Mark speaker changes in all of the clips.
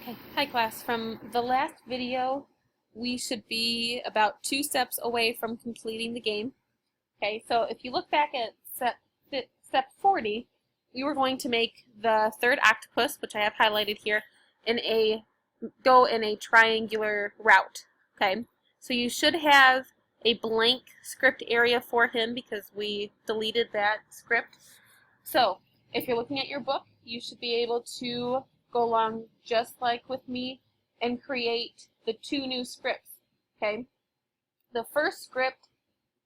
Speaker 1: Okay, hi class. From the last video, we should be about 2 steps away from completing the game. Okay, so if you look back at step 40, we were going to make the third octopus, which I have highlighted here, go in a triangular route. Okay, so you should have a blank script area for him because we deleted that script. So if you're looking at your book, you should be able to go along just like with me and create the 2 new scripts. Okay, the first script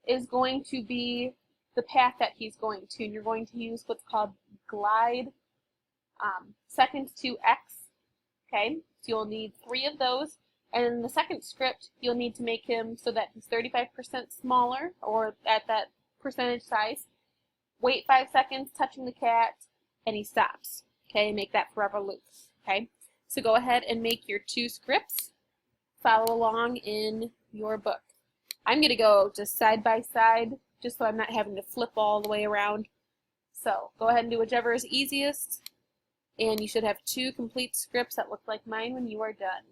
Speaker 1: is going to be the path that he's going to, and you're going to use what's called glide seconds to X. Okay, so you'll need 3 of those, and in the second script you'll need to make him so that he's 35% smaller, or at that percentage size. Wait 5 seconds, touching the cat, and he stops. Okay, make that forever loop. Okay, so go ahead and make your 2 scripts. Follow along in your book. I'm going to go just side by side, just so I'm not having to flip all the way around. So go ahead and do whichever is easiest, and you should have 2 complete scripts that look like mine when you are done.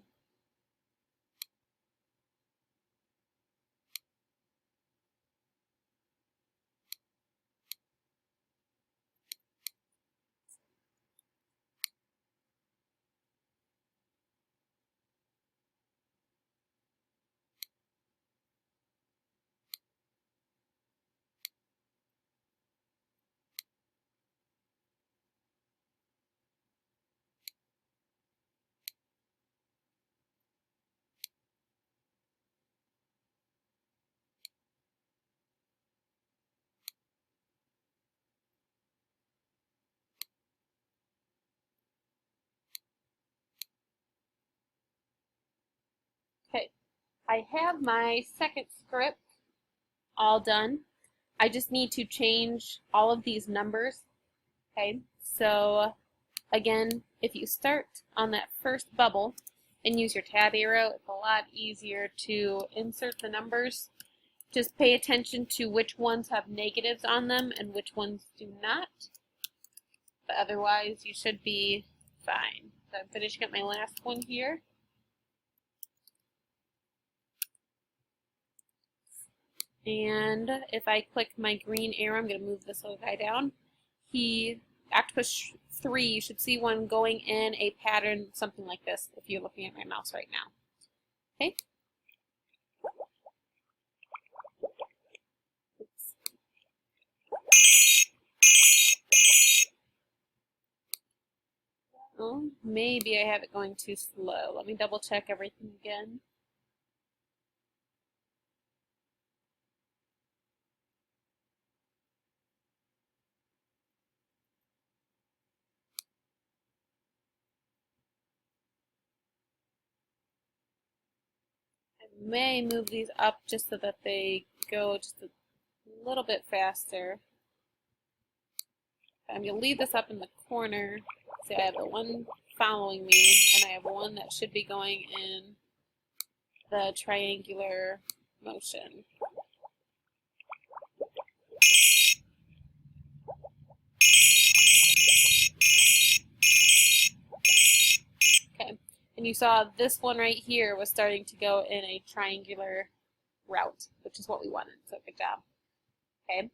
Speaker 1: Okay, I have my second script all done. I just need to change all of these numbers. Okay, so again, if you start on that first bubble and use your tab arrow, it's a lot easier to insert the numbers. Just pay attention to which ones have negatives on them and which ones do not. But otherwise, you should be fine. So I'm finishing up my last one here. And if I click my green arrow, I'm going to move this little guy down. Octopus 3, you should see one going in a pattern, something like this, if you're looking at my mouse right now. Okay? Oops. Oh, maybe I have it going too slow. Let me double check everything again. I may move these up just so that they go just a little bit faster. I'm going to leave this up in the corner. See, I have the one following me, and I have one that should be going in the triangular motion. Okay, and you saw this one right here was starting to go in a triangular route, which is what we wanted, so good job. Okay,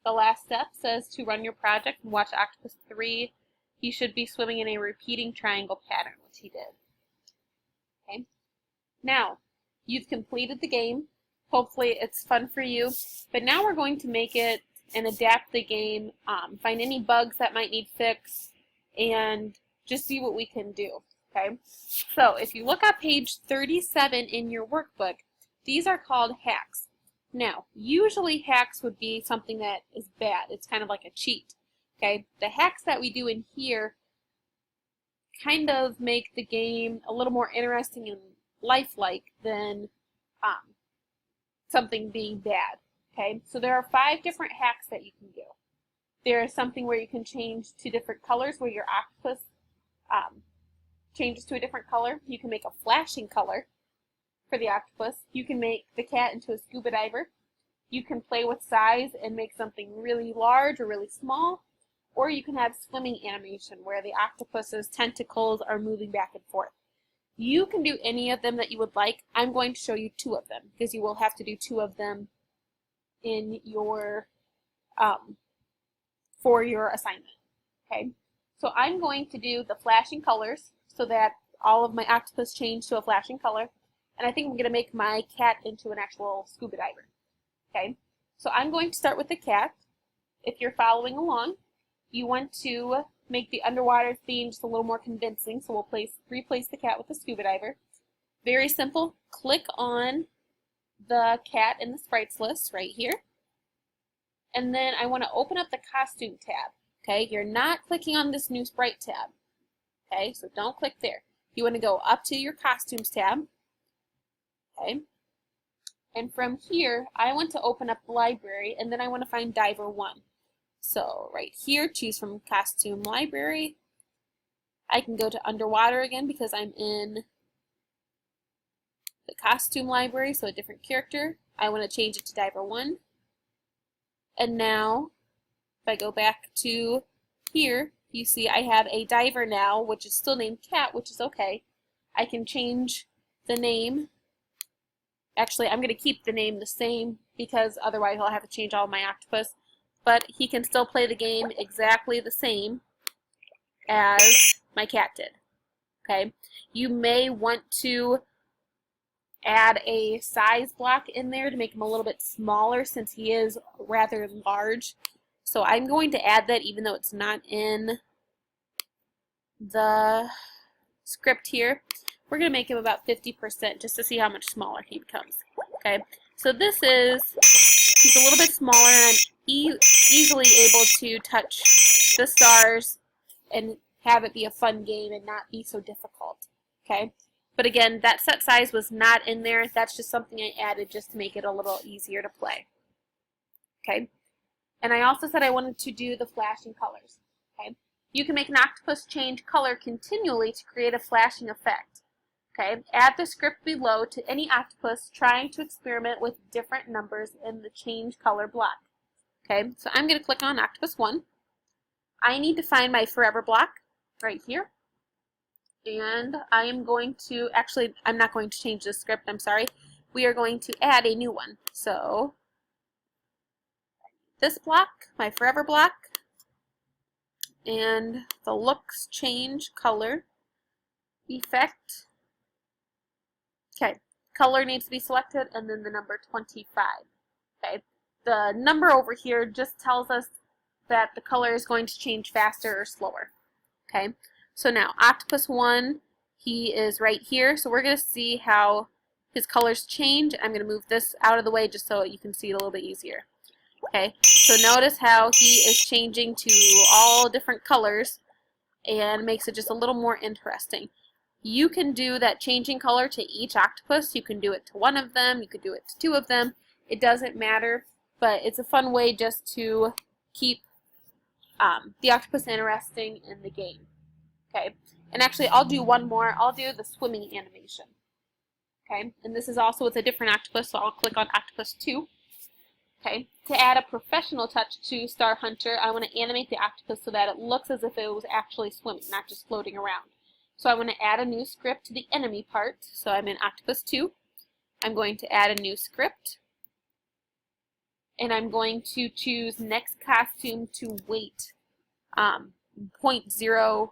Speaker 1: the last step says to run your project and watch Octopus 3. He should be swimming in a repeating triangle pattern, which he did. Okay, now you've completed the game. Hopefully it's fun for you, but now we're going to make it and adapt the game, find any bugs that might need fixed, and just see what we can do. Okay, so if you look at page 37 in your workbook, these are called hacks. Now, usually hacks would be something that is bad. It's kind of like a cheat. Okay, the hacks that we do in here kind of make the game a little more interesting and lifelike than something being bad. Okay, so there are 5 different hacks that you can do. There is something where you can change to different colors, where your octopus changes to a different color. You can make a flashing color for the octopus. You can make the cat into a scuba diver. You can play with size and make something really large or really small. Or you can have swimming animation, where the octopus's tentacles are moving back and forth. You can do any of them that you would like. I'm going to show you 2 of them because you will have to do 2 of them in your for your assignment. Okay, so I'm going to do the flashing colors so that all of my octopus change to a flashing color, and I think I'm going to make my cat into an actual scuba diver. Okay, so I'm going to start with the cat. If you're following along, you want to make the underwater theme just a little more convincing, so we'll replace the cat with the scuba diver. Very simple. Click on the cat in the sprites list right here, and then I want to open up the costume tab. Okay, you're not clicking on this new sprite tab. Okay, so don't click there. You want to go up to your costumes tab. Okay, and from here I want to open up the library, and then I want to find Diver 1. So right here, choose from Costume Library. I can go to Underwater again because I'm in the Costume Library, so a different character. I want to change it to Diver 1. And now, if I go back to here, you see I have a diver now, which is still named Cat, which is okay. I can change the name. Actually, I'm going to keep the name the same because otherwise I'll have to change all my octopus. But he can still play the game exactly the same as my cat did. Okay, you may want to add a size block in there to make him a little bit smaller since he is rather large. So I'm going to add that even though it's not in the script here. We're going to make him about 50% just to see how much smaller he becomes. Okay, so he's a little bit smaller, and I'm easily able to touch the stars and have it be a fun game and not be so difficult. Okay, but again, that set size was not in there. That's just something I added just to make it a little easier to play. Okay, and I also said I wanted to do the flashing colors. Okay, you can make an octopus change color continually to create a flashing effect. Okay, add the script below to any octopus trying to experiment with different numbers in the change color block. Okay, so I'm going to click on Octopus 1. I need to find my forever block right here. And I am going to, actually, I'm not going to change the script, I'm sorry. We are going to add a new one. So, this block, my forever block, and the looks change color effect. Okay, color needs to be selected, and then the number 25. Okay, the number over here just tells us that the color is going to change faster or slower. Okay, so now Octopus 1, he is right here, so we're going to see how his colors change. I'm going to move this out of the way just so you can see it a little bit easier. Okay, so notice how he is changing to all different colors and makes it just a little more interesting. You can do that changing color to each octopus. You can do it to one of them. You could do it to 2 of them. It doesn't matter, but it's a fun way just to keep the octopus interesting in the game. Okay, and actually I'll do one more. I'll do the swimming animation. Okay, and this is also with a different octopus, so I'll click on Octopus 2. Okay, to add a professional touch to Star Hunter, I want to animate the octopus so that it looks as if it was actually swimming, not just floating around. So I want to add a new script to the enemy part. So I'm in Octopus 2. I'm going to add a new script. And I'm going to choose next costume to wait 0.0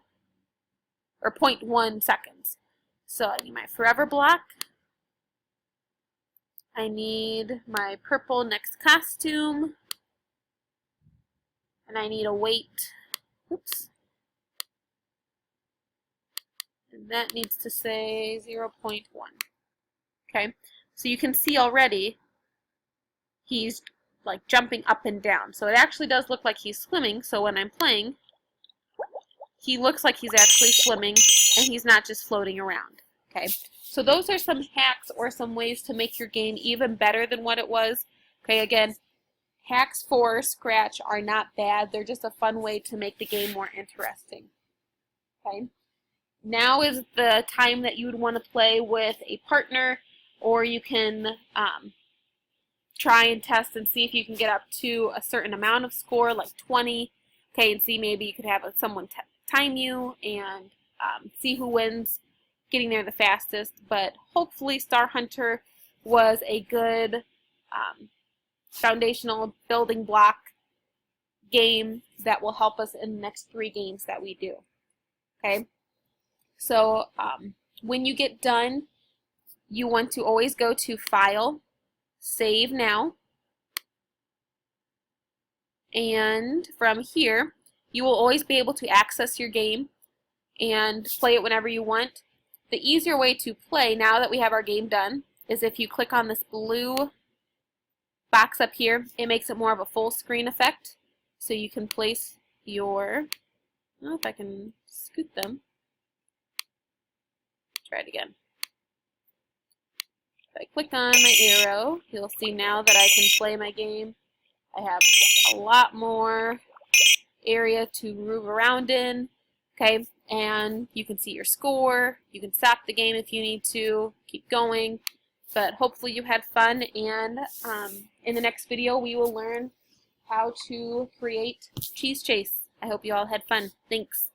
Speaker 1: or 0.1 seconds. So I need my forever block. I need my purple next costume. And I need a wait. Oops. And that needs to say 0.1. Okay, so you can see already he's like jumping up and down. So it actually does look like he's swimming. So when I'm playing, he looks like he's actually swimming and he's not just floating around. Okay, so those are some hacks or some ways to make your game even better than what it was. Okay, again, hacks for Scratch are not bad. They're just a fun way to make the game more interesting. Okay. Now is the time that you would want to play with a partner, or you can try and test and see if you can get up to a certain amount of score, like 20. Okay, and see maybe you could have someone time you and see who wins getting there the fastest, but hopefully Star Hunter was a good foundational building block game that will help us in the next 3 games that we do. Okay, so when you get done, you want to always go to File, Save Now, and from here you will always be able to access your game and play it whenever you want. The easier way to play now that we have our game done is if you click on this blue box up here. It makes it more of a full screen effect, so you can place your, I don't know if I can scoot them. Try it again. If I click on my arrow, you'll see now that I can play my game. I have a lot more area to move around in, okay, and you can see your score. You can stop the game if you need to, keep going, but hopefully you had fun, and in the next video we will learn how to create Cheese Chase. I hope you all had fun. Thanks.